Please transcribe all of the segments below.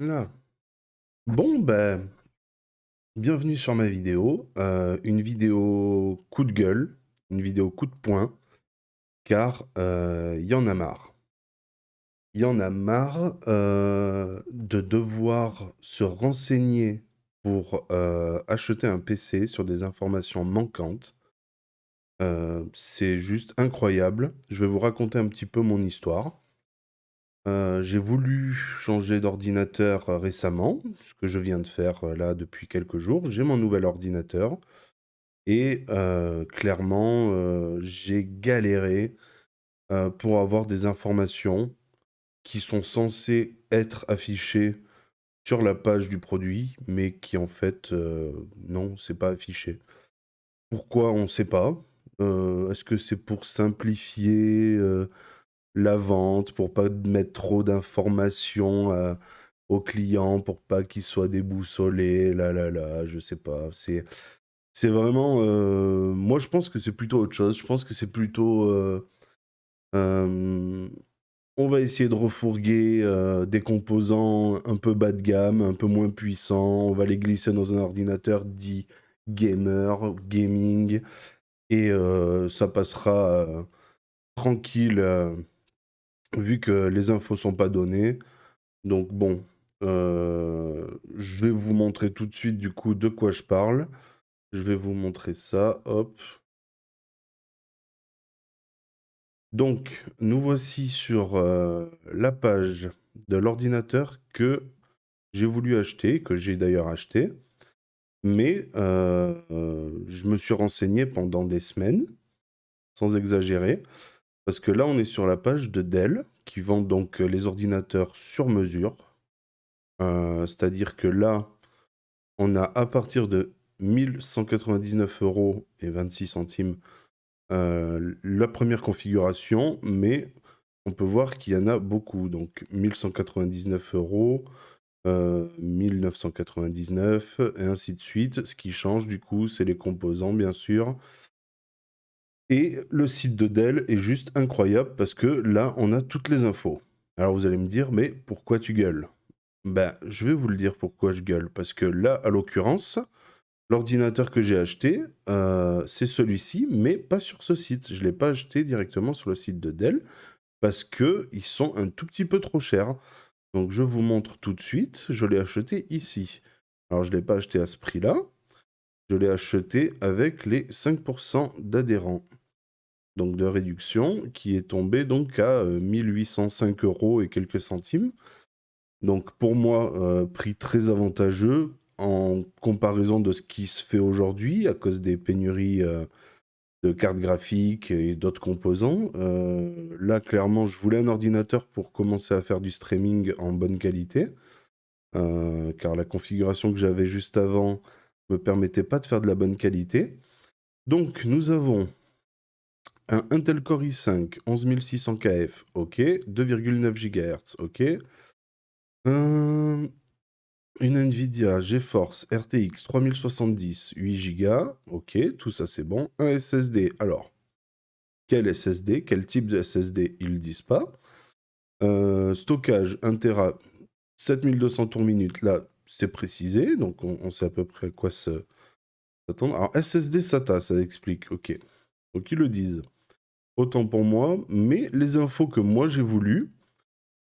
Là. Bon, ben, bienvenue sur ma vidéo. Une vidéo coup de gueule, une vidéo coup de poing, car il y en a marre. Il y en a marre de devoir se renseigner pour acheter un PC sur des informations manquantes. C'est juste incroyable. Je vais vous raconter un petit peu mon histoire. J'ai voulu changer d'ordinateur récemment, ce que je viens de faire là depuis quelques jours. J'ai mon nouvel ordinateur et clairement, j'ai galéré pour avoir des informations qui sont censées être affichées sur la page du produit, mais qui en fait, non, c'est pas affiché. Pourquoi? On ne sait pas. Est-ce que c'est pour simplifier la vente, pour pas mettre trop d'informations au client, pour pas qu'il soit déboussolé, là, je sais pas. C'est vraiment, moi je pense que c'est plutôt autre chose. Je pense que c'est plutôt, hem, on va essayer de refourguer, des composants un peu bas de gamme, un peu moins puissants. On va les glisser dans un ordinateur dit gamer, gaming et ça passera, tranquille, vu que les infos sont pas données. Donc bon, je vais vous montrer tout de suite du coup de quoi je parle. Je vais vous montrer ça, hop. Donc, nous voici sur la page de l'ordinateur que j'ai voulu acheter, que j'ai d'ailleurs acheté. Mais je me suis renseigné pendant des semaines, sans exagérer, parce que là on est sur la page de Dell, qui vend donc les ordinateurs sur mesure. C'est-à-dire que là, on a à partir de 1 199,26 € la première configuration, mais on peut voir qu'il y en a beaucoup. Donc 1 199 €, 1999 et ainsi de suite. Ce qui change du coup, c'est les composants bien sûr. Et le site de Dell est juste incroyable parce que là, on a toutes les infos. Alors vous allez me dire, mais pourquoi tu gueules? Ben, je vais vous le dire pourquoi je gueule. Parce que là, à l'occurrence, l'ordinateur que j'ai acheté, c'est celui-ci, mais pas sur ce site. Je ne l'ai pas acheté directement sur le site de Dell parce qu'ils sont un tout petit peu trop chers. Donc je vous montre tout de suite, je l'ai acheté ici. Alors je ne l'ai pas acheté à ce prix-là, je l'ai acheté avec les 5% d'adhérents. Donc de réduction, qui est tombé donc à 1 805 € et quelques centimes. Donc pour moi, prix très avantageux en comparaison de ce qui se fait aujourd'hui à cause des pénuries de cartes graphiques et d'autres composants. Là, clairement, je voulais un ordinateur pour commencer à faire du streaming en bonne qualité, car la configuration que j'avais juste avant me permettait pas de faire de la bonne qualité. Donc nous avons un Intel Core i5 11600 KF, ok, 2,9 GHz, ok. Euh, Une Nvidia GeForce RTX 3070, 8 Go, ok, tout ça c'est bon. Un SSD, alors, quel SSD, quel type de SSD, ils le disent pas. Stockage 1 Tera, 7200 tours minute, là c'est précisé, donc on sait à peu près à quoi s'attendre. Alors SSD SATA, ça explique, ok. Donc ils le disent. Autant pour moi, mais les infos que moi j'ai voulu,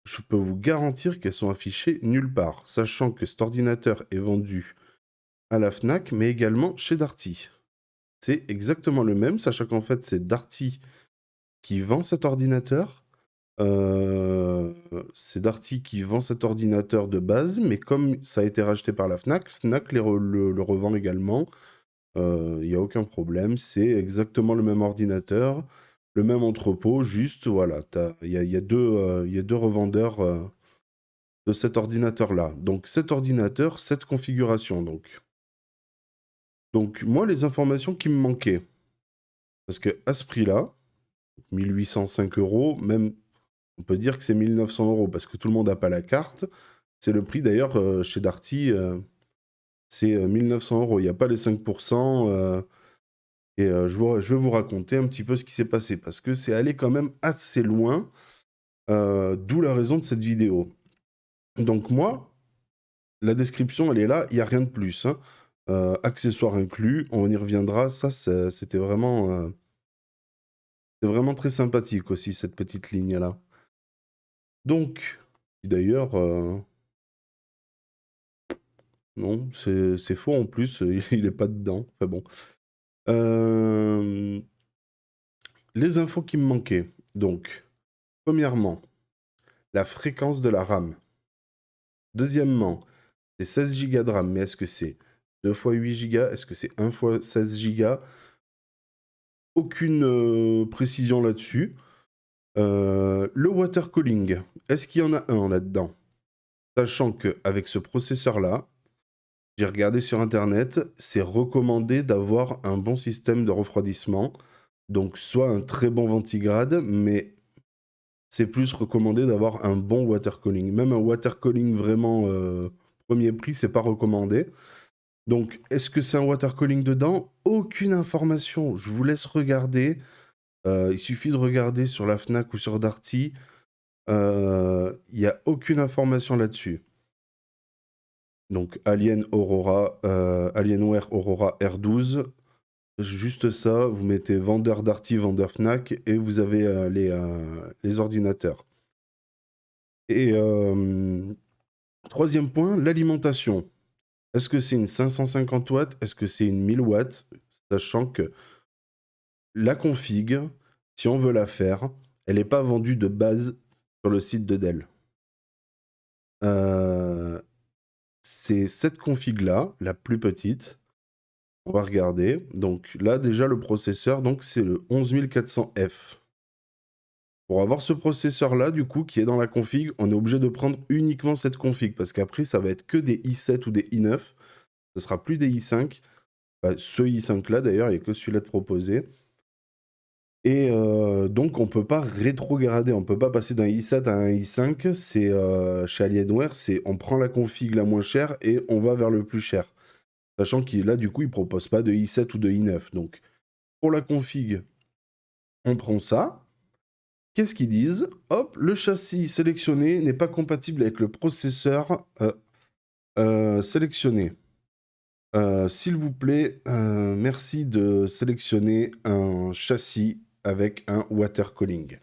je peux vous garantir qu'elles sont affichées nulle part, sachant que cet ordinateur est vendu à la Fnac, mais également chez Darty. C'est exactement le même, sachant qu'en fait c'est Darty qui vend cet ordinateur. C'est Darty qui vend cet ordinateur de base, mais comme ça a été racheté par la Fnac, Fnac le revend également. Il n'y a aucun problème, c'est exactement le même ordinateur, le même entrepôt, juste voilà, il y a deux revendeurs de cet ordinateur-là. Donc cet ordinateur, cette configuration. Donc moi, les informations qui me manquaient, parce que à ce prix-là, 1 805 €, même on peut dire que c'est 1 900 € parce que tout le monde n'a pas la carte. C'est le prix d'ailleurs chez Darty, c'est 1 900 €. Il n'y a pas les 5%. Et je vais vous raconter un petit peu ce qui s'est passé parce que c'est allé quand même assez loin, d'où la raison de cette vidéo. Donc moi, La description, elle est là, il n'y a rien de plus, hein. Accessoires inclus, on y reviendra. Ça, c'est vraiment très sympathique aussi, cette petite ligne-là. Donc, d'ailleurs, non, c'est faux en plus, il n'est pas dedans. Enfin bon. Euh, les infos qui me manquaient. Donc, premièrement, la fréquence de la RAM. Deuxièmement, c'est 16 Go de RAM, mais est-ce que c'est 2 fois 8 Go? Est-ce que c'est 1 fois 16 Go? Aucune précision là-dessus. Le water cooling, est-ce qu'il y en a un là-dedans? Sachant qu'avec ce processeur-là, j'ai regardé sur internet, c'est recommandé d'avoir un bon système de refroidissement. Donc soit un très bon ventigrade, mais c'est plus recommandé d'avoir un bon water cooling. Même un water cooling vraiment premier prix, c'est pas recommandé. Donc est-ce que c'est un water cooling dedans? Aucune information. Je vous laisse regarder. Il suffit de regarder sur la Fnac ou sur Darty. Il n'y a aucune information là-dessus. Donc Alienware Aurora R12, juste ça, vous mettez vendeur Darty, vendeur Fnac et vous avez les ordinateurs. Et troisième point, l'alimentation. Est-ce que c'est une 550 watts? Est-ce que c'est une 1000 watts? Sachant que la config, si on veut la faire, elle n'est pas vendue de base sur le site de Dell. C'est cette config-là, la plus petite. On va regarder. Donc là, déjà, le processeur, donc c'est le 11400F. Pour avoir ce processeur-là, du coup, qui est dans la config, on est obligé de prendre uniquement cette config, parce qu'après, ça va être que des i7 ou des i9. Ce sera plus des i5. Enfin, ce i5-là, d'ailleurs, il n'y a que celui-là de proposé. Et donc, on ne peut pas rétrograder, on ne peut pas passer d'un i7 à un i5. C'est chez Alienware, on prend la config la moins chère et on va vers le plus cher. Sachant qu'il là, du coup, il ne propose pas de i7 ou de i9. Donc, pour la config, on prend ça. Qu'est-ce qu'ils disent? Hop, le châssis sélectionné n'est pas compatible avec le processeur sélectionné. S'il vous plaît, merci de sélectionner un châssis avec un water cooling.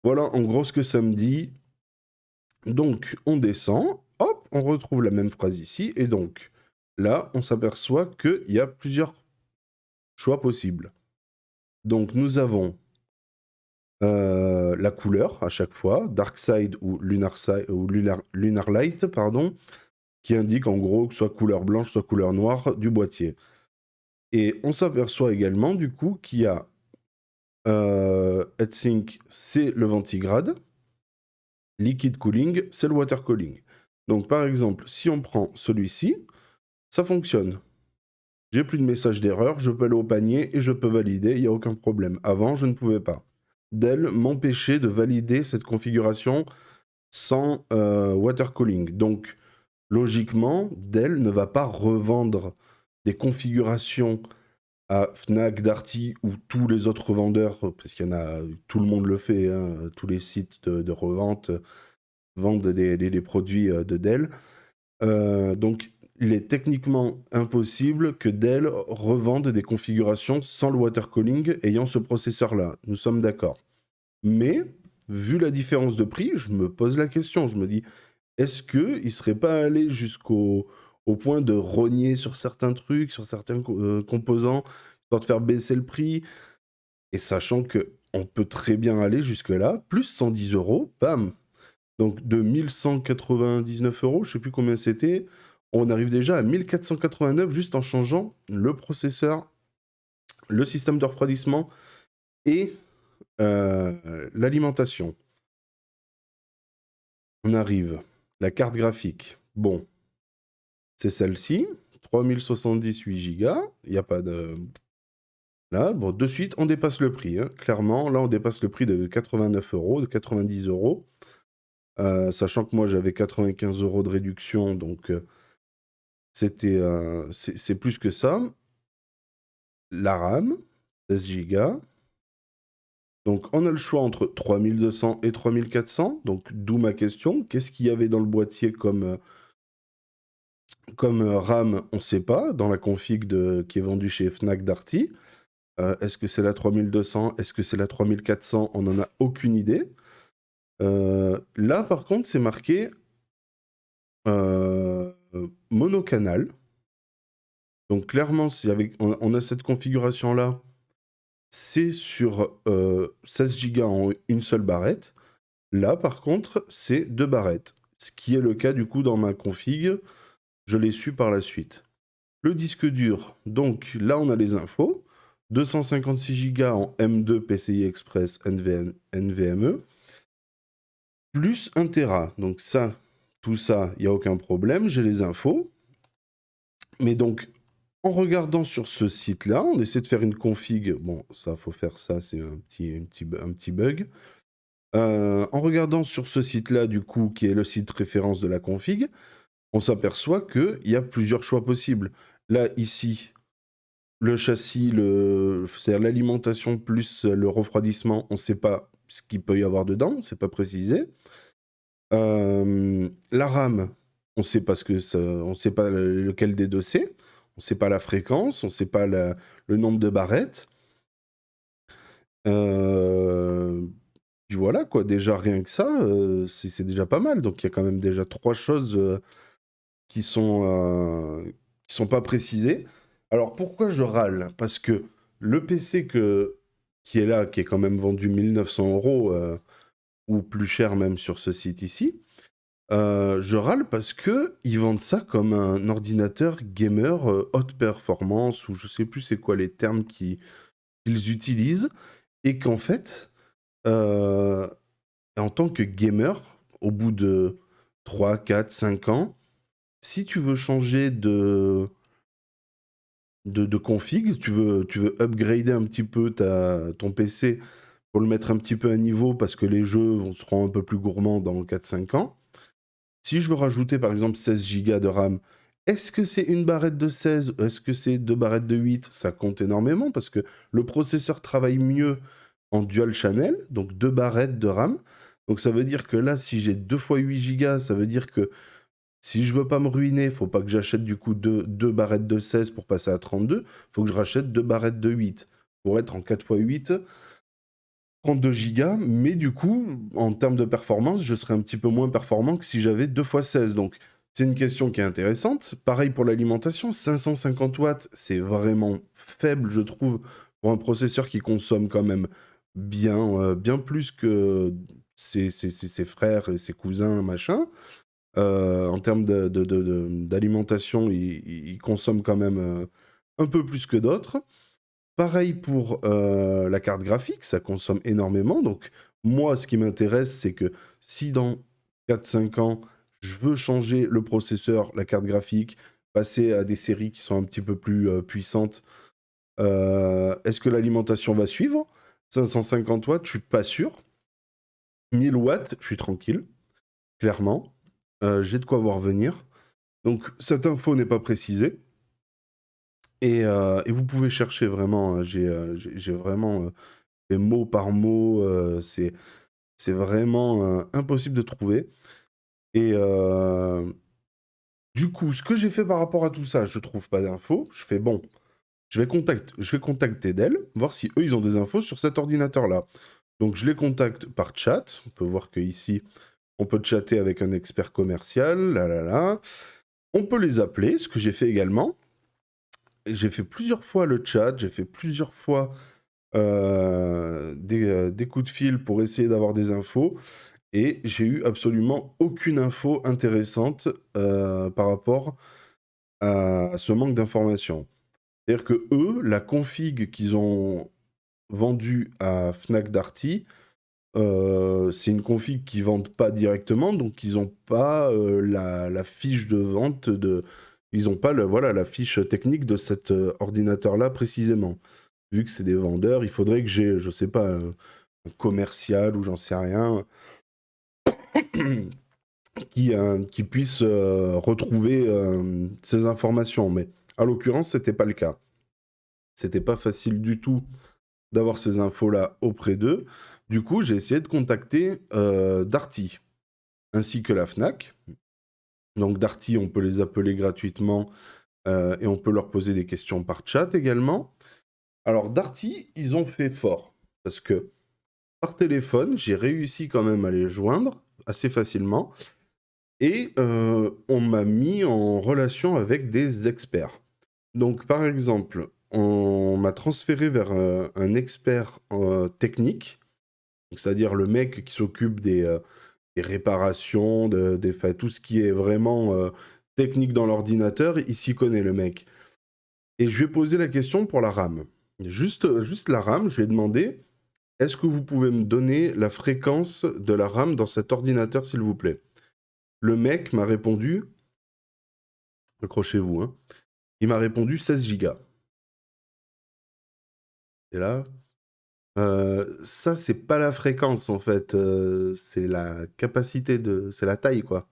Voilà en gros ce que ça me dit. Donc, on descend, hop, on retrouve la même phrase ici. Et donc, là, on s'aperçoit qu'il y a plusieurs choix possibles. Donc, nous avons la couleur à chaque fois, Dark Side ou Lunar Light, pardon, qui indique en gros que soit couleur blanche, soit couleur noire du boîtier. Et on s'aperçoit également du coup qu'il y a Heatsink, c'est le ventigrade, Liquid Cooling, c'est le water cooling. Donc par exemple, si on prend celui-ci, ça fonctionne. J'ai plus de message d'erreur, je peux aller au panier et je peux valider, il n'y a aucun problème. Avant, je ne pouvais pas. Dell m'empêchait de valider cette configuration sans water cooling. Donc, logiquement, Dell ne va pas revendre des configurations à Fnac, Darty ou tous les autres vendeurs, parce qu'il y en a, tout le monde le fait, hein, tous les sites de revente vendent les produits de Dell. Donc, il est techniquement impossible que Dell revende des configurations sans le water cooling ayant ce processeur-là. Nous sommes d'accord. Mais, vu la différence de prix, je me pose la question. Je me dis, est-ce qu'il ne serait pas allé jusqu'au point de rogner sur certains trucs, sur certains composants, histoire de faire baisser le prix? Et sachant qu'on peut très bien aller jusque-là, plus 110 euros, bam. Donc de 1199 euros, je ne sais plus combien c'était, on arrive déjà à 1489 juste en changeant le processeur, le système de refroidissement et l'alimentation. On arrive. La carte graphique. Bon, c'est celle-ci. 3070 8 Go. Il n'y a pas de... Là, bon, de suite, on dépasse le prix. Hein. Clairement, là, on dépasse le prix de 89 euros, de 90 euros. Sachant que moi, j'avais 95 euros de réduction, donc c'est plus que ça. La RAM, 16 Go. Donc, on a le choix entre 3200 et 3400. Donc, d'où ma question. Qu'est-ce qu'il y avait dans le boîtier comme Comme RAM, on ne sait pas, dans la config qui est vendue chez Fnac Darty. Est-ce que c'est la 3200? Est-ce que c'est la 3400? On n'en a aucune idée. Là, par contre, c'est marqué monocanal. Donc clairement, si on a cette configuration-là, c'est sur 16 Go en une seule barrette. Là, par contre, c'est 2 barrettes. Ce qui est le cas du coup dans ma config. Je l'ai su par la suite. Le disque dur, donc là on a les infos. 256 Go en M2 PCI Express NVMe, plus 1 Tera. Donc ça, tout ça, il n'y a aucun problème, j'ai les infos. Mais donc, en regardant sur ce site-là, on essaie de faire une config. Bon, ça, faut faire ça, c'est un petit bug. En regardant sur ce site-là, du coup, qui est le site référence de la config, on s'aperçoit qu'il y a plusieurs choix possibles. Là, ici, le châssis, c'est-à-dire l'alimentation plus le refroidissement, on ne sait pas ce qu'il peut y avoir dedans, c'est pas précisé. La RAM, on sait pas on sait pas lequel des deux c'est, on sait pas la fréquence, on sait pas le nombre de barrettes. Puis voilà quoi, déjà rien que ça, c'est déjà pas mal. Donc il y a quand même déjà 3 choses qui sont pas précisées. Alors pourquoi je râle? Parce que le PC qui est là, qui est quand même vendu 1900 €, ou plus cher même sur ce site ici, je râle parce que ils vendent ça comme un ordinateur gamer haute performance, ou je sais plus c'est quoi les termes qu'ils utilisent, et qu'en fait, en tant que gamer, au bout de 3, 4, 5 ans, si tu veux changer de config, tu veux upgrader un petit peu ton PC pour le mettre un petit peu à niveau parce que les jeux seront un peu plus gourmands dans 4-5 ans. Si je veux rajouter par exemple 16 Go de RAM, est-ce que c'est une barrette de 16? Est-ce que c'est 2 barrettes de 8? Ça compte énormément parce que le processeur travaille mieux en dual channel, donc 2 barrettes de RAM. Donc ça veut dire que là, si j'ai 2 fois 8 Go, ça veut dire que si je veux pas me ruiner, il faut pas que j'achète du coup 2 barrettes de 16 pour passer à 32. Il faut que je rachète 2 barrettes de 8 pour être en 4 fois 8, 32 Go. Mais du coup, en termes de performance, je serais un petit peu moins performant que si j'avais 2 fois 16. Donc c'est une question qui est intéressante. Pareil pour l'alimentation, 550 watts, c'est vraiment faible, je trouve, pour un processeur qui consomme quand même bien plus que ses frères et ses cousins, machin. En termes d'alimentation, il consomme quand même un peu plus que d'autres. Pareil pour la carte graphique, ça consomme énormément. Donc moi, ce qui m'intéresse, c'est que si dans 4-5 ans, je veux changer le processeur, la carte graphique, passer à des séries qui sont un petit peu plus puissantes, est-ce que l'alimentation va suivre? 550 watts, je suis pas sûr. 1000 watts, je suis tranquille, clairement. J'ai de quoi voir venir. Donc cette info n'est pas précisée. Et vous pouvez chercher vraiment, j'ai vraiment fait mot par mot, c'est vraiment impossible de trouver. Et du coup, ce que j'ai fait par rapport à tout ça, je trouve pas d'infos. Je fais bon, je vais contacter Dell, voir si eux ils ont des infos sur cet ordinateur-là. Donc je les contacte par chat. On peut voir que ici on peut chatter avec un expert commercial, là là là. On peut les appeler, ce que j'ai fait également. J'ai fait plusieurs fois le chat, j'ai fait plusieurs fois des coups de fil pour essayer d'avoir des infos, et j'ai eu absolument aucune info intéressante par rapport à ce manque d'informations. C'est-à-dire que eux, la config qu'ils ont vendue à Fnac Darty, c'est une config qu'ils vendent pas directement, donc ils n'ont pas la fiche de vente ils n'ont pas voilà, la fiche technique de cet ordinateur-là précisément. Vu que c'est des vendeurs, il faudrait que j'ai, je sais pas, un commercial ou j'en sais rien, qui puisse retrouver ces informations. Mais à l'occurrence, c'était pas le cas. C'était pas facile du tout d'avoir ces infos-là auprès d'eux. Du coup, j'ai essayé de contacter Darty, ainsi que la Fnac. Donc Darty, on peut les appeler gratuitement et on peut leur poser des questions par chat également. Alors Darty, ils ont fait fort parce que par téléphone, j'ai réussi quand même à les joindre assez facilement et on m'a mis en relation avec des experts. Donc par exemple, on m'a transféré vers un expert technique, donc, c'est-à-dire le mec qui s'occupe des réparations, enfin, tout ce qui est vraiment technique dans l'ordinateur, il s'y connaît le mec. Et je lui ai posé la question pour la RAM. Juste la RAM, je lui ai demandé, est-ce que vous pouvez me donner la fréquence de la RAM dans cet ordinateur, s'il vous plaît? Le mec m'a répondu, accrochez-vous, hein, il m'a répondu 16 gigas. Et là, ça, c'est pas la fréquence, en fait, c'est la capacité de... c'est la taille, quoi.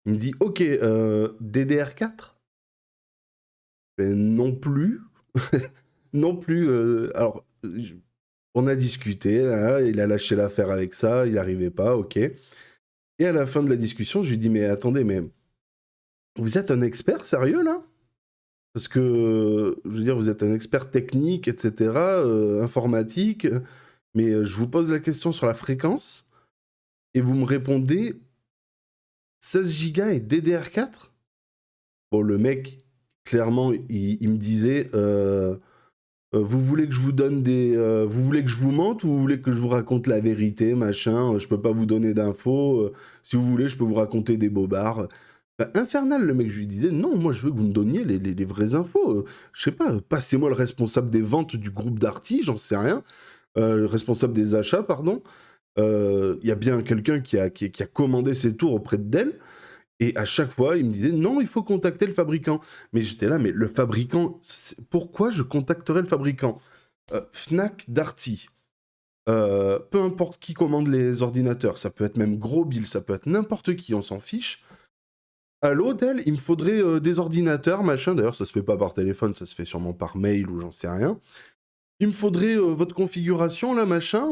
Il me dit, ok, DDR4? Mais non plus. Non plus. On a discuté, là, il a lâché l'affaire avec ça, il n'arrivait pas, ok. Et à la fin de la discussion, je lui dis, mais attendez, mais vous êtes un expert sérieux, là? Parce que, je veux dire, vous êtes un expert technique, etc., informatique, mais je vous pose la question sur la fréquence, et vous me répondez 16 gigas et DDR4? Bon, le mec, clairement, il me disait... vous voulez que je vous donne des... vous voulez que je vous mente ou vous voulez que je vous raconte la vérité, machin, je peux pas vous donner d'infos, si vous voulez, je peux vous raconter des bobards. Bah, infernal, le mec, je lui disais, non, moi je veux que vous me donniez les vraies infos. Je sais pas, passez-moi le responsable des ventes du groupe Darty, j'en sais rien. Le responsable des achats, pardon. Il y a bien quelqu'un qui a commandé ses tours auprès de Dell. Et à chaque fois, il me disait non, il faut contacter le fabricant. Mais j'étais là, mais le fabricant, pourquoi je contacterais le fabricant? Fnac, Darty, peu importe qui commande les ordinateurs, ça peut être même Gros Bill, ça peut être n'importe qui, on s'en fiche. Allô, Dell, il me faudrait des ordinateurs, machin. D'ailleurs, ça se fait pas par téléphone, ça se fait sûrement par mail ou j'en sais rien. Il me faudrait votre configuration, là, machin,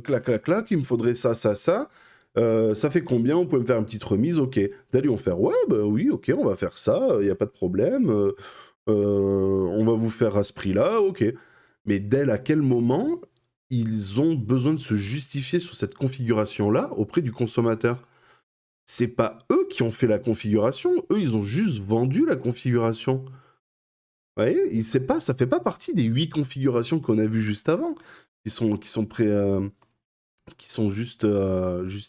clac, clac, clac, il me faudrait ça, ça, ça. Ça fait combien? On peut me faire une petite remise? Ok. D'aller, on faire, ouais, bah oui, ok, on va faire ça, il n'y a pas de problème. On va vous faire à ce prix-là, ok. Mais Dell, à quel moment ils ont besoin de se justifier sur cette configuration-là auprès du consommateur? C'est pas eux qui ont fait la configuration, eux, ils ont juste vendu la configuration. Vous voyez, c'est pas, ça fait pas partie des 8 configurations qu'on a vues juste avant, qui sont juste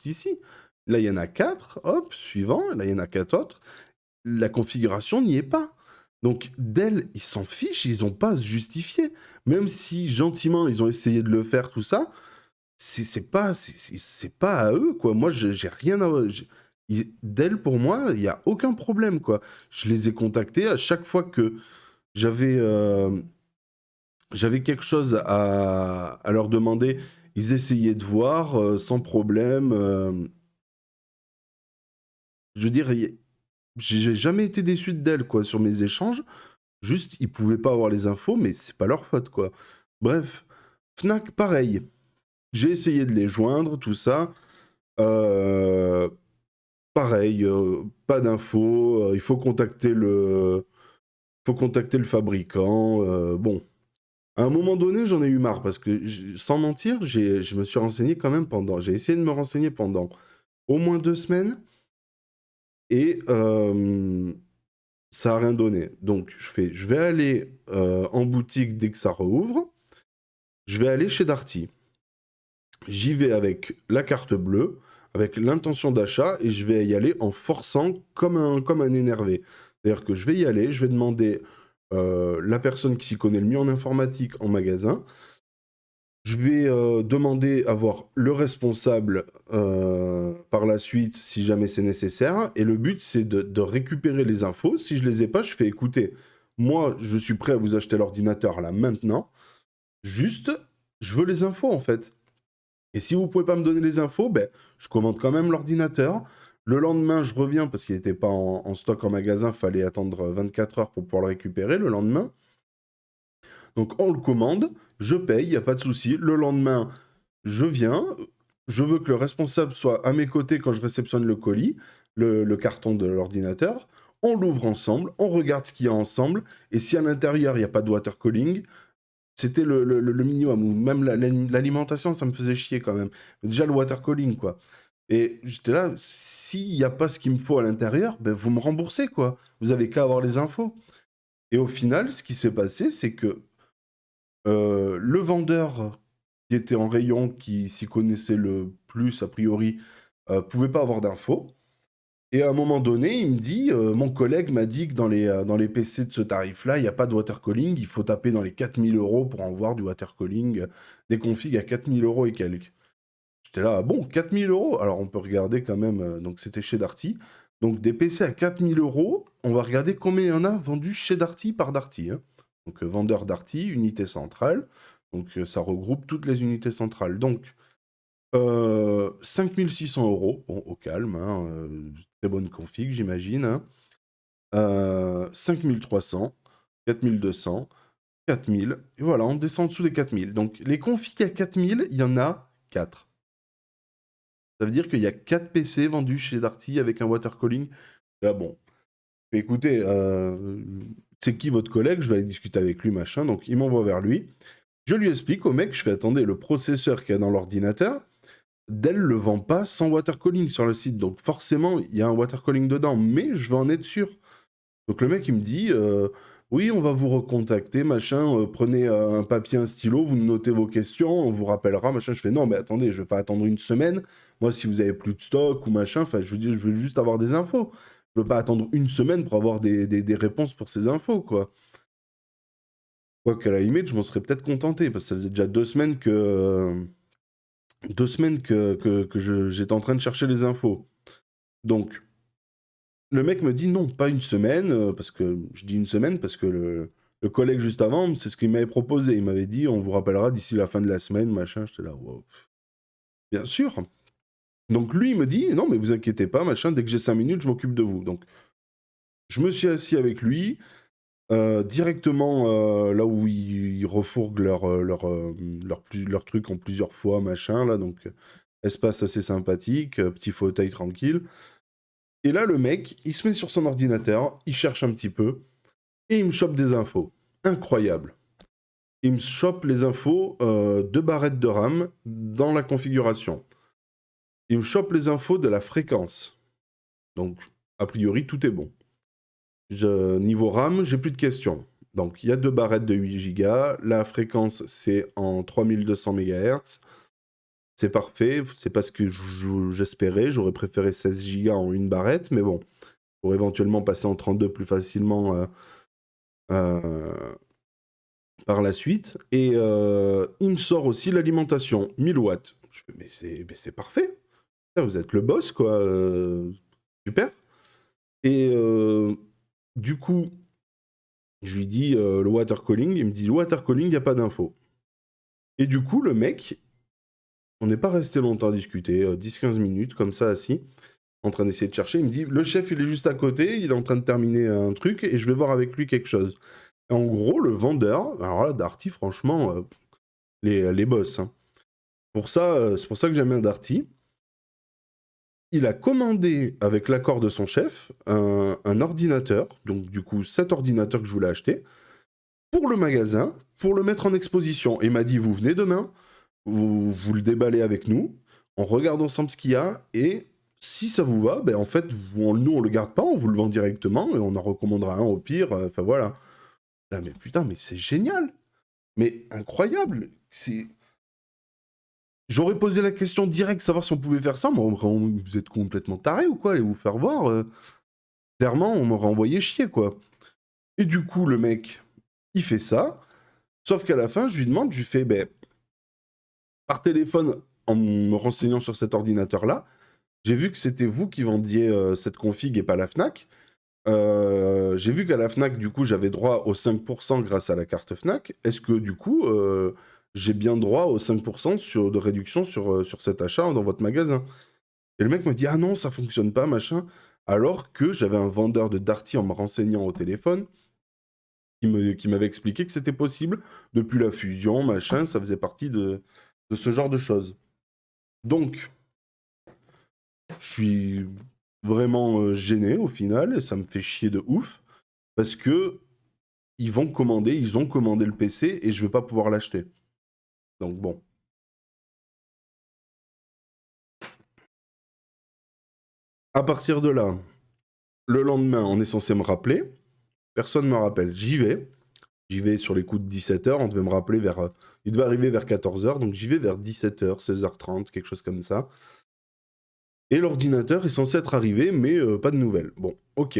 ici. Là, il y en a 4, hop, suivant, là, il y en a 4 autres. La configuration n'y est pas. Donc, Dell, ils s'en fichent, ils n'ont pas à se justifier. Même si, gentiment, ils ont essayé de le faire, tout ça, c'est pas à eux, quoi. Moi, j'ai rien à... Dell, pour moi, il n'y a aucun problème, quoi. Je les ai contactés à chaque fois que j'avais j'avais quelque chose à leur demander. Ils essayaient de voir sans problème. Je veux dire, j'ai jamais été déçu d'elle, quoi, sur mes échanges. Juste, ils pouvaient pas avoir les infos, mais c'est pas leur faute, quoi. Bref, Fnac, pareil. J'ai essayé de les joindre, tout ça. Euh, Pareil, pas d'infos. Il faut contacter le fabricant. Bon, à un moment donné, j'en ai eu marre parce que, sans mentir, je me suis renseigné quand même pendant. J'ai essayé de me renseigner pendant au moins 2 semaines et ça a rien donné. Donc, je vais aller en boutique dès que ça rouvre. Je vais aller chez Darty. J'y vais avec la carte bleue, avec l'intention d'achat et je vais y aller en forçant comme un énervé. C'est-à-dire que je vais y aller, je vais demander la personne qui s'y connaît le mieux en informatique en magasin. Je vais demander à voir le responsable par la suite si jamais c'est nécessaire. Et le but, c'est de récupérer les infos. Si je les ai pas, je fais écouter. Moi, je suis prêt à vous acheter l'ordinateur là maintenant. Juste, je veux les infos en fait. Et si vous pouvez pas me donner les infos, ben, je commande quand même l'ordinateur. Le lendemain, je reviens parce qu'il n'était pas en stock en magasin. Fallait attendre 24 heures pour pouvoir le récupérer le lendemain. Donc on le commande, je paye, il n'y a pas de souci. Le lendemain, je viens, je veux que le responsable soit à mes côtés quand je réceptionne le colis, le carton de l'ordinateur. On l'ouvre ensemble, on regarde ce qu'il y a ensemble, et si à l'intérieur, il n'y a pas de water calling, c'était le minimum. Ou même l'alimentation, ça me faisait chier quand même. Mais déjà, le water calling, quoi. Et j'étais là, s'il n'y a pas ce qu'il me faut à l'intérieur, ben vous me remboursez, quoi. Vous avez qu'à avoir les infos. Et au final, ce qui s'est passé, c'est que le vendeur qui était en rayon, qui s'y connaissait le plus, a priori, pouvait pas avoir d'infos. Et à un moment donné, il me dit, mon collègue m'a dit que dans les PC de ce tarif-là, il n'y a pas de water calling, il faut taper dans les 4000 euros pour en voir du water calling, des configs à 4000 euros et quelques. J'étais là, ah bon, 4000 euros. Alors on peut regarder quand même, donc c'était chez Darty. Donc des PC à 4000 euros, on va regarder combien il y en a vendus chez Darty par Darty, hein. Donc vendeur Darty, unité centrale. Donc ça regroupe toutes les unités centrales. Donc 5600 euros, bon, au calme, hein, très bonne config, j'imagine, hein. 5300, 4200, 4000, et voilà, on descend en dessous des 4000. Donc les configs à 4000, il y en a 4. Ça veut dire qu'il y a 4 PC vendus chez Darty avec un water calling. Là, bon, écoutez, c'est qui votre collègue? Je vais aller discuter avec lui, machin. Donc, il m'envoie vers lui. Je lui explique au mec, je fais, attendez, le processeur qu'il y a dans l'ordinateur, Dell le vend pas sans water calling sur le site. Donc, forcément, il y a un water calling dedans, mais je veux en être sûr. Donc, le mec, il me dit, oui, on va vous recontacter, machin, prenez un papier, un stylo, vous notez vos questions, on vous rappellera, machin. Je fais, non, mais attendez, je vais pas attendre une semaine. Moi, si vous avez plus de stock ou machin, enfin, je veux dire, je veux juste avoir des infos. Je veux pas attendre une semaine pour avoir des réponses pour ces infos, quoi. Quoique, à la limite, je m'en serais peut-être contenté, parce que ça faisait déjà 2 semaines que... 2 semaines que j'étais en train de chercher les infos. Donc, le mec me dit non, pas une semaine, parce que je dis une semaine parce que le collègue juste avant, c'est ce qu'il m'avait proposé. Il m'avait dit on vous rappellera d'ici la fin de la semaine, machin. J'étais là, wow. Bien sûr. Donc lui, il me dit non, mais vous inquiétez pas, machin, dès que j'ai 5 minutes, je m'occupe de vous. Donc, je me suis assis avec lui, directement là où ils refourguent leur truc en plusieurs fois, machin, là, donc espace assez sympathique, petit fauteuil tranquille. Et là, le mec, il se met sur son ordinateur, il cherche un petit peu, et il me chope des infos. Incroyable. Il me chope les infos de barrettes de RAM dans la configuration. Il me chope les infos de la fréquence. Donc, a priori, tout est bon. Niveau RAM, j'ai plus de questions. Donc, il y a 2 barrettes de 8 Go. La fréquence, c'est en 3200 MHz. C'est parfait. C'est pas ce que j'espérais. J'aurais préféré 16 Go en une barrette. Mais bon, pour éventuellement passer en 32 plus facilement par la suite. Et il me sort aussi l'alimentation. 1000 watts. Je fais, mais c'est parfait. Vous êtes le boss, quoi. Super. Et du coup, je lui dis le water calling, il me dit le water calling, il n'y a pas d'info. Et du coup, le mec, on n'est pas resté longtemps à discuter, 10-15 minutes, comme ça, assis, en train d'essayer de chercher. Il me dit le chef, il est juste à côté, il est en train de terminer un truc, et je vais voir avec lui quelque chose. Et en gros, le vendeur, alors là, Darty, franchement, les boss. Hein. C'est pour ça que j'aime bien Darty. Il a commandé, avec l'accord de son chef, un ordinateur, donc du coup, cet ordinateur que je voulais acheter, pour le magasin, pour le mettre en exposition. Et il m'a dit, vous venez demain, vous le déballez avec nous, on regarde ensemble ce qu'il y a, et si ça vous va, ben en fait, nous, on le garde pas, on vous le vend directement, et on en recommandera un au pire, enfin voilà. Là, mais putain, mais c'est génial. Mais incroyable. J'aurais posé la question directe, savoir si on pouvait faire ça, mais vous êtes complètement taré ou quoi, allez vous faire voir. Clairement, on m'aurait envoyé chier, quoi. Et du coup, le mec, il fait ça, sauf qu'à la fin, je lui demande, je lui fais, ben, par téléphone, en me renseignant sur cet ordinateur-là, j'ai vu que c'était vous qui vendiez cette config et pas la Fnac. J'ai vu qu'à la Fnac, du coup, j'avais droit aux 5% grâce à la carte Fnac. Est-ce que, du coup, j'ai bien droit aux 5% de réduction sur cet achat dans votre magasin? Et le mec me dit, ah non, ça fonctionne pas, machin. Alors que j'avais un vendeur de Darty en me renseignant au téléphone qui m'avait expliqué que c'était possible depuis la fusion, machin, ça faisait partie de ce genre de choses. Donc, je suis vraiment gêné au final, et ça me fait chier de ouf, parce que ils ont commandé le PC, et je vais pas pouvoir l'acheter. Donc bon. À partir de là, le lendemain, on est censé me rappeler. Personne ne me rappelle. J'y vais sur les coups de 17h. On devait me rappeler il devait arriver vers 14h, donc j'y vais vers 17h, 16h30, quelque chose comme ça. Et l'ordinateur est censé être arrivé, mais pas de nouvelles. Bon, ok.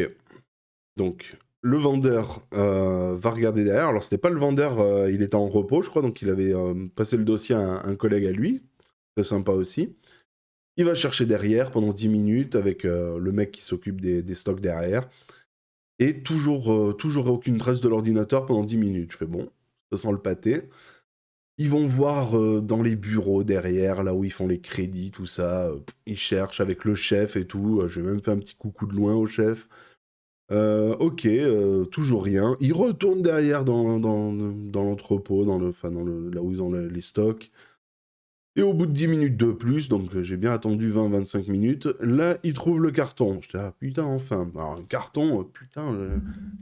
Donc, le vendeur va regarder derrière. Alors, c'était pas le vendeur, il était en repos, je crois, donc il avait passé le dossier à un collègue à lui. Très sympa aussi. Il va chercher derrière pendant 10 minutes avec le mec qui s'occupe des stocks derrière. Et toujours aucune trace de l'ordinateur pendant 10 minutes. Je fais bon, ça sent le pâté. Ils vont voir dans les bureaux derrière, là où ils font les crédits, tout ça. Ils cherchent avec le chef et tout. J'ai même fait un petit coucou de loin au chef. Ok, toujours rien. Ils retournent derrière dans l'entrepôt, là où ils ont les stocks. Et au bout de 10 minutes de plus, donc j'ai bien attendu 20-25 minutes, là, ils trouvent le carton. J'étais là, putain, enfin. Alors, un carton,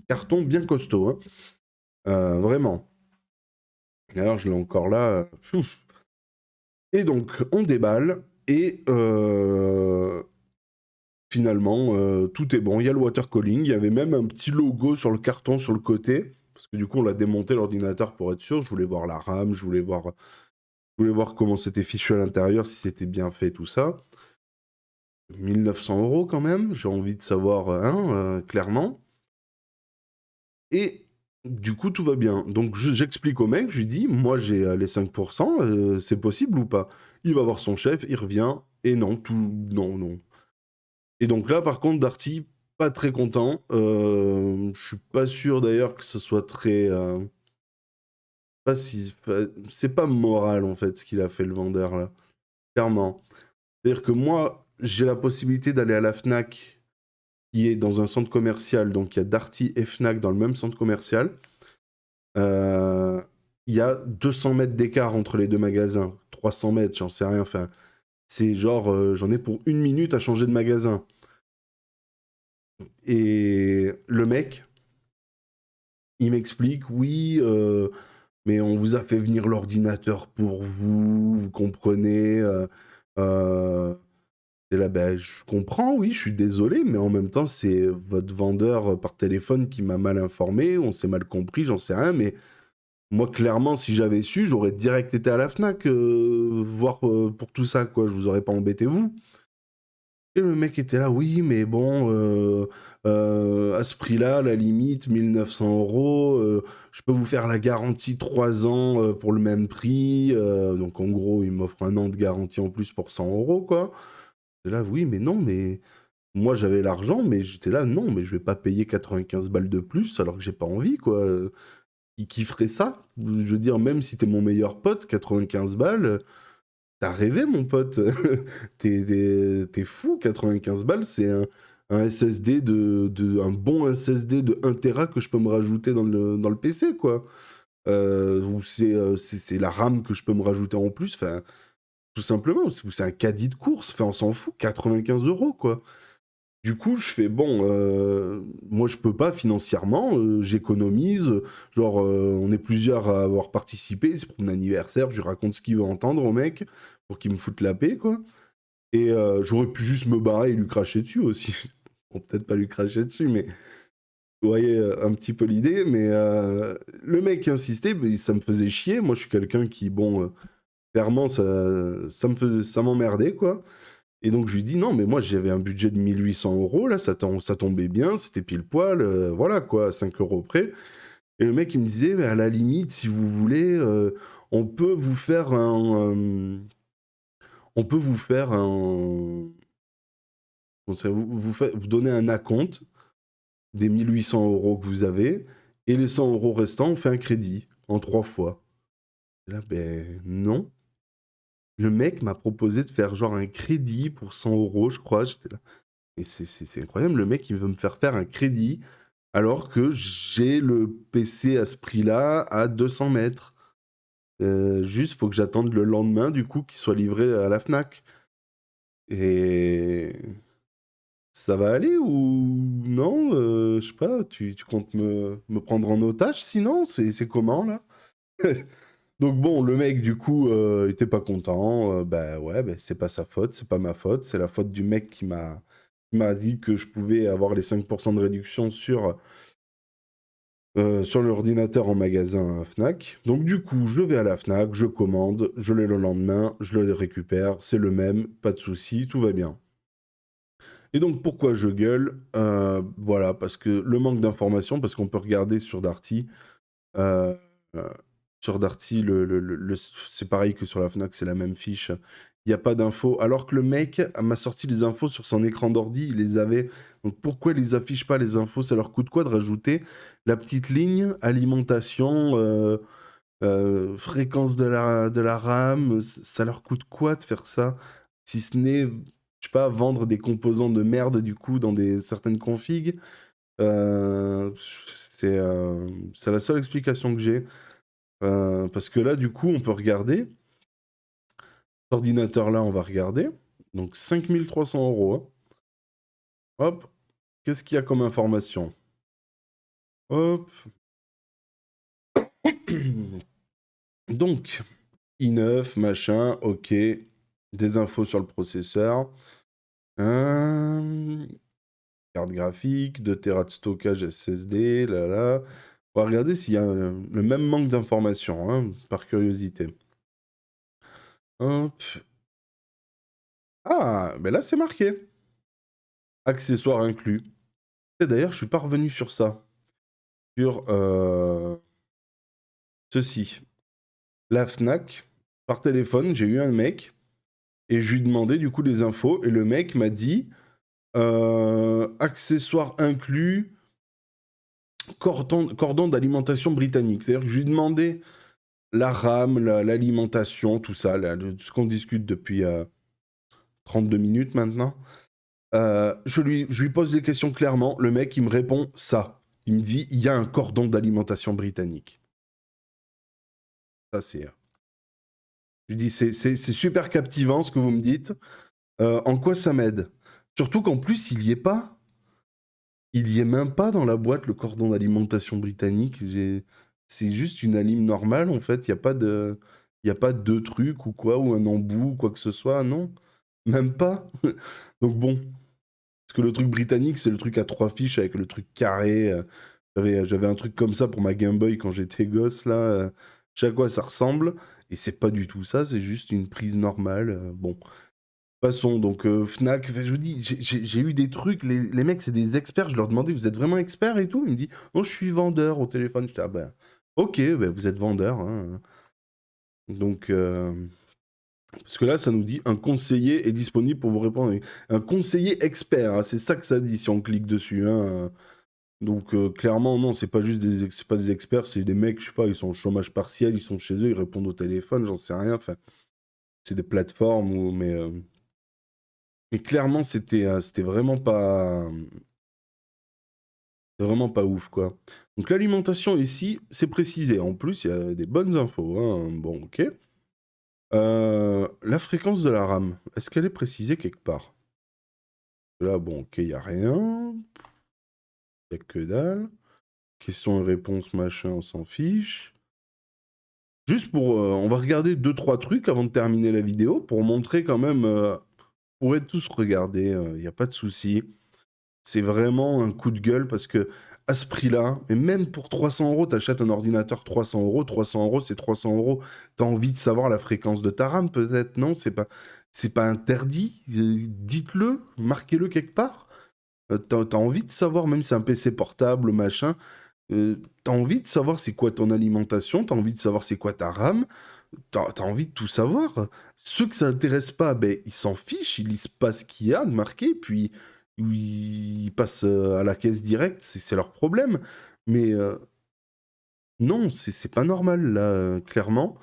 carton bien costaud, hein. Vraiment. Et alors, je l'ai encore là. Pouf. Et donc, on déballe, et finalement, tout est bon. Il y a le water calling, il y avait même un petit logo sur le carton sur le côté, parce que du coup, on l'a démonté l'ordinateur pour être sûr. Je voulais voir la RAM, je voulais voir comment c'était fichu à l'intérieur, si c'était bien fait, tout ça. 1900 € quand même, j'ai envie de savoir, hein, clairement. Et du coup, tout va bien. Donc, j'explique au mec, je lui dis, moi j'ai les 5%, c'est possible ou pas? Il va voir son chef, il revient, et non, non, non. Et donc là, par contre, Darty, pas très content. Je suis pas sûr d'ailleurs que ce soit très. C'est pas moral en fait ce qu'il a fait le vendeur là, clairement. C'est-à-dire que moi, j'ai la possibilité d'aller à la Fnac qui est dans un centre commercial, donc il y a Darty et Fnac dans le même centre commercial. Euh, Il y a 200 mètres d'écart entre les deux magasins, 300 mètres, j'en sais rien. Enfin, c'est genre, j'en ai pour 1 minute à changer de magasin. Et le mec, il m'explique, oui, mais on vous a fait venir l'ordinateur pour vous, vous comprenez. Et là, ben, je comprends, oui, je suis désolé, mais en même temps, c'est votre vendeur par téléphone qui m'a mal informé, on s'est mal compris, j'en sais rien, mais moi, clairement, si j'avais su, j'aurais direct été à la Fnac voir pour tout ça, quoi. Je vous aurais pas embêté, vous. Et le mec était là, oui, mais bon, à ce prix-là, à la limite, 1900 €, je peux vous faire la garantie 3 ans pour le même prix. Donc, en gros, il m'offre 1 an de garantie en plus pour 100 €, quoi. Et là, oui, mais non, mais moi, j'avais l'argent, mais j'étais là, non, mais je vais pas payer 95 balles de plus alors que j'ai pas envie, quoi. Qui ferait ça? Je veux dire, même si t'es mon meilleur pote, 95 balles, t'as rêvé, mon pote. T'es fou, 95 balles, c'est un SSD un bon SSD de 1 Tera que je peux me rajouter dans le PC, quoi. Ou c'est la RAM que je peux me rajouter en plus, enfin, tout simplement, ou c'est un caddie de course, enfin, on s'en fout, 95 €, quoi. Du coup, je fais bon, moi je peux pas financièrement, j'économise, genre on est plusieurs à avoir participé, c'est pour mon anniversaire, je lui raconte ce qu'il veut entendre au mec pour qu'il me foute la paix, quoi. Et j'aurais pu juste me barrer et lui cracher dessus aussi. Bon, peut-être pas lui cracher dessus, mais vous voyez un petit peu l'idée. Mais le mec insistait, mais ça me faisait chier. Moi, je suis quelqu'un qui, bon, clairement, ça m'emmerdait, quoi. Et donc je lui dis non, mais moi j'avais un budget de 1 800 €, là ça tombait bien, c'était pile poil, voilà quoi, 5 € près. Et le mec il me disait, mais à la limite, si vous voulez, on peut vous faire on peut vous faire un, comment ça, vous donner un acompte des 1 800 € que vous avez, et les 100 € restants, on fait un crédit en 3 fois. Et là, ben non. Le mec m'a proposé de faire genre un crédit pour 100 €, je crois. J'étais là. Et c'est incroyable, le mec, il veut me faire un crédit alors que j'ai le PC à ce prix-là à 200 mètres. Juste, faut que j'attende le lendemain, du coup, qu'il soit livré à la Fnac. Et ça va aller ou non? Je sais pas, tu comptes me prendre en otage sinon? C'est comment là? Donc bon, le mec du coup était pas content. Bah ouais, bah, c'est pas sa faute, c'est pas ma faute, c'est la faute du mec qui m'a dit que je pouvais avoir les 5% de réduction sur l'ordinateur en magasin à Fnac. Donc du coup, je vais à la Fnac, je commande, je l'ai le lendemain, je le récupère, c'est le même, pas de souci, tout va bien. Et donc pourquoi je gueule? Voilà, parce que le manque d'informations, parce qu'on peut regarder sur Darty. euh, euh, sur Darty, c'est pareil que sur la Fnac, c'est la même fiche. Il n'y a pas d'infos. Alors que le mec m'a sorti les infos sur son écran d'ordi, il les avait. Donc pourquoi ils les affichent pas les infos? Ça leur coûte quoi de rajouter la petite ligne alimentation, fréquence de la RAM? Ça leur coûte quoi de faire ça? Si ce n'est, je sais pas, vendre des composants de merde du coup dans certaines configs. Euh, c'est la seule explication que j'ai. Parce que là, du coup, on peut regarder. Cet ordinateur-là, on va regarder. Donc 5 300 €. Hein. Hop. Qu'est-ce qu'il y a comme information? Hop. Donc, i9, machin, ok. Des infos sur le processeur. Carte graphique, 2 Tera de stockage SSD, là là. On va regarder s'il y a le même manque d'informations, hein, par curiosité. Hop. Ah, ben là c'est marqué. Accessoires inclus. Et d'ailleurs, je suis pas revenu sur ça. Sur ceci. La Fnac, par téléphone, j'ai eu un mec et je lui ai demandé du coup des infos et le mec m'a dit accessoires inclus, cordon d'alimentation britannique. C'est-à-dire que je lui ai demandé la RAM, l'alimentation, tout ça, ce qu'on discute depuis 32 minutes maintenant. Je lui pose les questions clairement. Le mec, il me répond ça. Il me dit il y a un cordon d'alimentation britannique. Ça, c'est. Je lui dis c'est super captivant ce que vous me dites. En quoi ça m'aide? Surtout qu'en plus, il y est pas. Il y est même pas dans la boîte, le cordon d'alimentation britannique. C'est juste une alim normale, en fait. Il n'y a pas de. Il y a pas deux trucs ou quoi, ou un embout, ou quoi que ce soit, non. Même pas. Donc bon. Parce que le truc britannique, c'est le truc à 3 fiches avec le truc carré. J'avais un truc comme ça pour ma Game Boy quand j'étais gosse, là. Je sais à quoi ça ressemble. Et c'est pas du tout ça, c'est juste une prise normale. Bon. Passons, donc Fnac, je vous dis, j'ai eu des trucs, les mecs, c'est des experts. Je leur demandais, vous êtes vraiment expert et tout? Ils me disent, non, je suis vendeur au téléphone. J'étais, ah ben, ok, ben, vous êtes vendeur. Hein. Donc, parce que là, ça nous dit, un conseiller est disponible pour vous répondre. Un conseiller expert, hein, c'est ça que ça dit si on clique dessus. Hein. Donc, clairement, non, c'est pas des experts, c'est des mecs, je sais pas, ils sont au chômage partiel, ils sont chez eux, ils répondent au téléphone, j'en sais rien. Enfin, c'est des plateformes, mais clairement, c'était vraiment pas ouf, quoi. Donc l'alimentation ici, c'est précisé. En plus, il y a des bonnes infos. Hein. Bon, ok. La fréquence de la RAM, est-ce qu'elle est précisée quelque part? Là, bon, ok, il n'y a rien. Il n'y a que dalle. Questions et réponses, machin, on s'en fiche. Juste pour... on va regarder 2-3 trucs avant de terminer la vidéo pour montrer quand même... vous pourrez tous regarder, il n'y a pas de souci. C'est vraiment un coup de gueule parce que à ce prix-là, et même pour 300 €, t'achètes un ordinateur 300 €, 300 €, c'est 300 €. T'as envie de savoir la fréquence de ta RAM, peut-être, non? C'est pas interdit. Dites-le, marquez-le quelque part. T'as envie de savoir, même si c'est un PC portable, machin. T'as envie de savoir c'est quoi ton alimentation, t'as envie de savoir c'est quoi ta RAM, t'as envie de tout savoir. Ceux que ça intéresse pas, ben, ils s'en fichent, ils lisent pas ce qu'il y a de marqué, puis ils passent à la caisse directe, c'est leur problème. Mais non, c'est pas normal, là, clairement.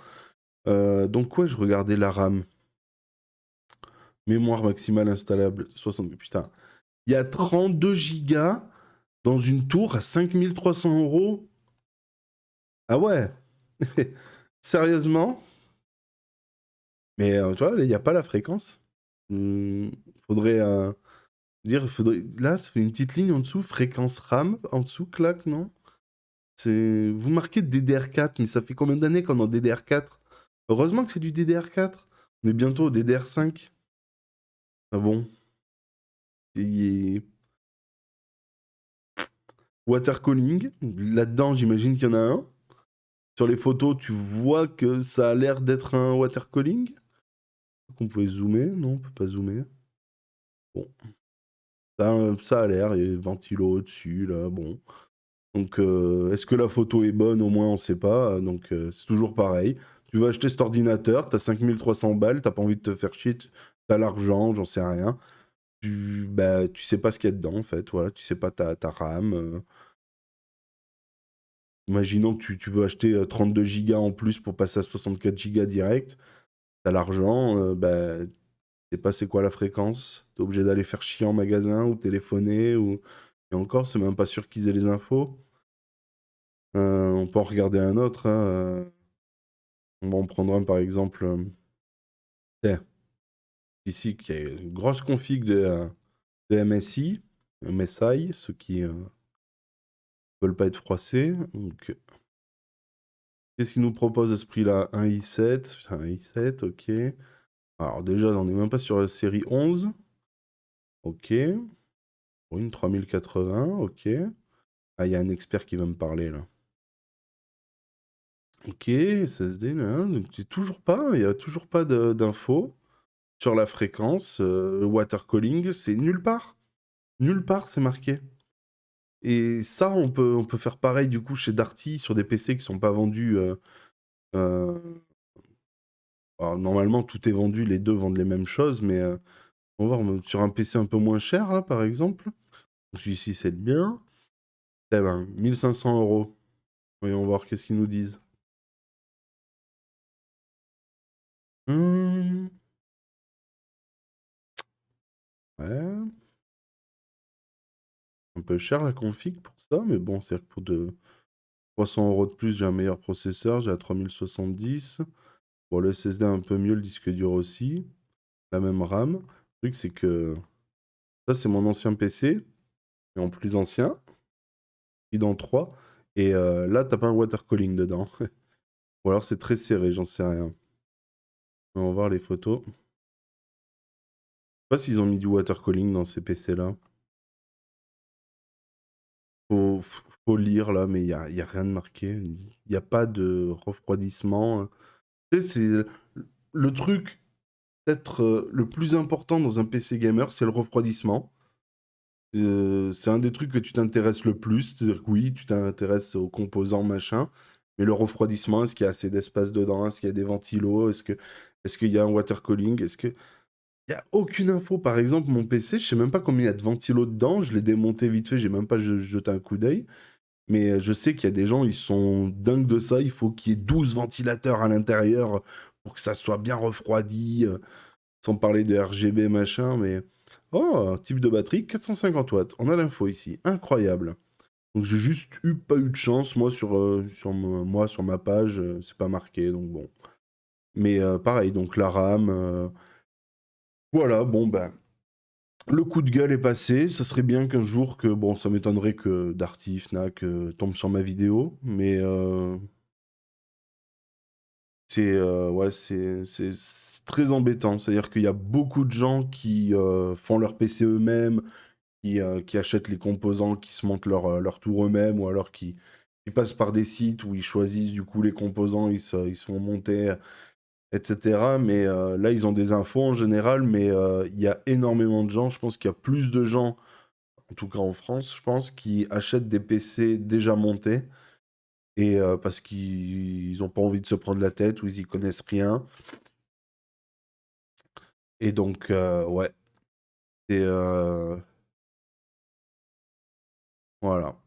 Donc ouais, je regardais la RAM. Mémoire maximale installable, 60... Putain, il y a 32 gigas dans une tour à 5 300 €. Ah ouais Sérieusement? Mais tu vois, il n'y a pas la fréquence. Hmm, faudrait dire, là, ça fait une petite ligne en dessous, fréquence RAM, en dessous, clac, non? Vous marquez DDR4, mais ça fait combien d'années qu'on est en DDR4? Heureusement que c'est du DDR4. On est bientôt au DDR5. Ah bon? Et water cooling, là-dedans, j'imagine qu'il y en a un. Sur les photos, tu vois que ça a l'air d'être un water cooling. On pouvait zoomer? Non, on peut pas zoomer. Bon, ça a l'air, il y a ventilo au-dessus, là, bon. Donc, est-ce que la photo est bonne? Au moins, on sait pas. Donc, c'est toujours pareil. Tu veux acheter cet ordinateur, t'as 5300 balles, t'as pas envie de te faire chier, t'as l'argent, j'en sais rien. Tu sais pas ce qu'il y a dedans, en fait. Voilà, tu sais pas ta RAM. Imaginons que tu veux acheter 32 gigas en plus pour passer à 64 gigas direct. T'as l'argent, tu sais pas c'est quoi la fréquence. T'es obligé d'aller faire chier en magasin ou téléphoner. Et encore, c'est même pas sûr qu'ils aient les infos. On peut en regarder un autre, hein. On va en prendre un par exemple. Tiens, ici, qui a une grosse config de MSI, MSI, ceux qui veulent pas être froissés. Donc, qu'est-ce qu'il nous propose à ce prix-là? Un i7, un i7, ok. Alors déjà, on n'est même pas sur la série 11. Ok. Pour une 3080, ok. Ah, il y a un expert qui va me parler là. Ok, SSD, là, donc il y a toujours pas d'infos sur la fréquence. Water calling, c'est nulle part. Nulle part, c'est marqué. Et ça, on peut faire pareil du coup chez Darty sur des PC qui sont pas vendus. Euh, alors, normalement, tout est vendu, les deux vendent les mêmes choses, mais on va voir sur un PC un peu moins cher, là, par exemple. Celui-ci, c'est le bien. Eh ben, 1500 euros. Voyons voir qu'est-ce qu'ils nous disent. Hmm, ouais. Un peu cher la config pour ça, mais bon, c'est-à-dire que pour 300 euros de plus, j'ai un meilleur processeur, j'ai à 3070. Bon, le SSD un peu mieux, le disque dur aussi. La même RAM. Le truc, c'est que ça, c'est mon ancien PC, et en plus ancien, et dans 3. Et là, t'as pas un water cooling dedans. Ou alors c'est très serré, j'en sais rien. On va voir les photos. Je sais pas s'ils ont mis du water cooling dans ces PC-là. Faut, faut lire là, mais y a rien de marqué. Il n'y a pas de refroidissement. Tu sais, c'est le truc peut-être le plus important dans un PC gamer, c'est le refroidissement. C'est un des trucs que tu t'intéresses le plus. C'est-à-dire que oui, tu t'intéresses aux composants, machin, mais le refroidissement, est-ce qu'il y a assez d'espace dedans? Est-ce qu'il y a des ventilos? Est-ce qu'il y a un water cooling? Il n'y a aucune info. Par exemple, mon PC, je sais même pas combien il y a de ventilos dedans. Je l'ai démonté vite fait, j'ai même pas jeté un coup d'œil. Mais je sais qu'il y a des gens, ils sont dingues de ça. Il faut qu'il y ait 12 ventilateurs à l'intérieur pour que ça soit bien refroidi. Sans parler de RGB, machin. Mais. Oh, type de batterie, 450 watts. On a l'info ici. Incroyable. Donc j'ai juste pas eu de chance. Moi, sur ma page, c'est pas marqué. Donc bon. Mais pareil, donc la RAM. Voilà, bon, ben. Le coup de gueule est passé. Ça serait bien qu'un jour que. Bon, ça m'étonnerait que Darty, Fnac tombe sur ma vidéo. Mais ouais, c'est très embêtant. C'est-à-dire qu'il y a beaucoup de gens qui font leur PC eux-mêmes, qui achètent les composants, qui se montent leur tour eux-mêmes, ou alors qui passent par des sites où ils choisissent du coup les composants, ils se font monter, etc. Mais là, ils ont des infos en général, mais il y a énormément de gens. Je pense qu'il y a plus de gens, en tout cas en France, je pense, qui achètent des PC déjà montés. Et parce qu'ils n'ont pas envie de se prendre la tête ou ils y connaissent rien. Et donc, ouais. Et voilà.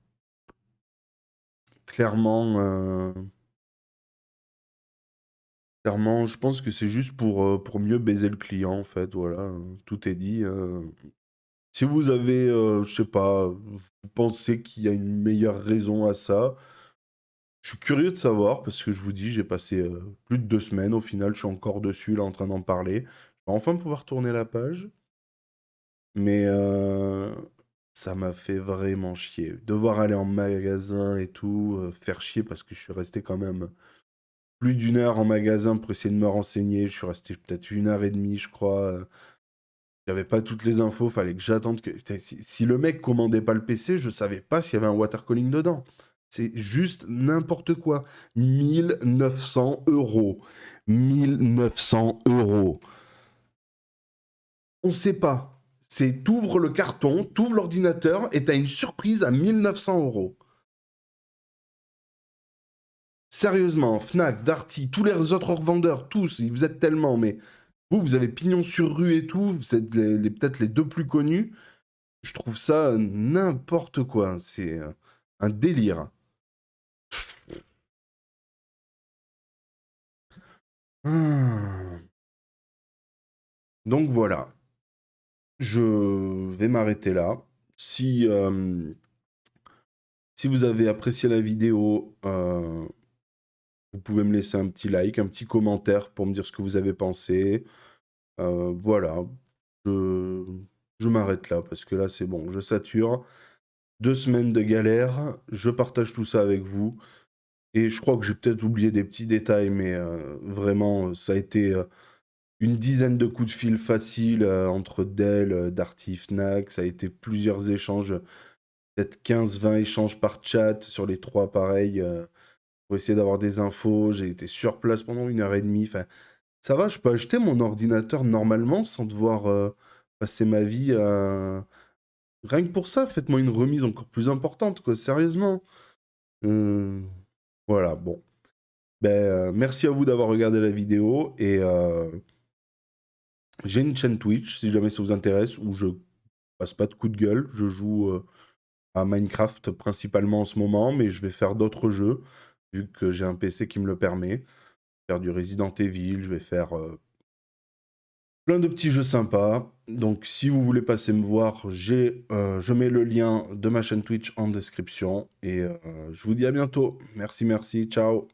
Clairement, clairement, je pense que c'est juste pour mieux baiser le client, en fait. Voilà, tout est dit. Si vous avez, je sais pas, vous pensez qu'il y a une meilleure raison à ça, Je suis curieux de savoir, parce que je vous dis, j'ai passé plus de 2 semaines. Au final, je suis encore dessus, là, en train d'en parler. Je vais enfin pouvoir tourner la page. Mais ça m'a fait vraiment chier. Devoir aller en magasin et tout, faire chier parce que je suis resté quand même plus d'une heure en magasin pour essayer de me renseigner. Je suis resté peut-être 1 heure et demie, je crois. J'avais pas toutes les infos, fallait que j'attende que. Putain, si le mec commandait pas le PC, je savais pas s'il y avait un water cooling dedans. C'est juste n'importe quoi. 1 900 euros. 1 900 euros. On sait pas. C'est t'ouvres le carton, t'ouvres l'ordinateur et t'as une surprise à 1 900 euros. Sérieusement, Fnac, Darty, tous les autres revendeurs, tous, vous êtes tellement, mais vous avez pignon sur rue et tout, vous êtes peut-être les deux plus connus. Je trouve ça n'importe quoi. C'est un délire. Hmm. Donc voilà. Je vais m'arrêter là. Si vous avez apprécié la vidéo, vous pouvez me laisser un petit like, un petit commentaire pour me dire ce que vous avez pensé. Voilà. Je, je m'arrête là parce que là, c'est bon. Je sature. 2 semaines de galère. Je partage tout ça avec vous. Et je crois que j'ai peut-être oublié des petits détails, mais vraiment, ça a été une dizaine de coups de fil faciles entre Dell, Darty, Fnac. Ça a été plusieurs échanges, peut-être 15-20 échanges par chat sur les trois appareils pour essayer d'avoir des infos. J'ai été sur place pendant 1 heure et demie. Enfin, ça va, je peux acheter mon ordinateur normalement sans devoir passer ma vie à... Rien que pour ça, faites-moi une remise encore plus importante, quoi, sérieusement. Euh, Voilà, bon. Ben, merci à vous d'avoir regardé la vidéo et j'ai une chaîne Twitch si jamais ça vous intéresse où je passe pas de coup de gueule. Je joue à Minecraft principalement en ce moment, mais je vais faire d'autres jeux vu que j'ai un PC qui me le permet. Faire du Resident Evil, je vais faire plein de petits jeux sympas. Donc si vous voulez passer me voir, je mets le lien de ma chaîne Twitch en description et je vous dis à bientôt. Merci, merci, ciao.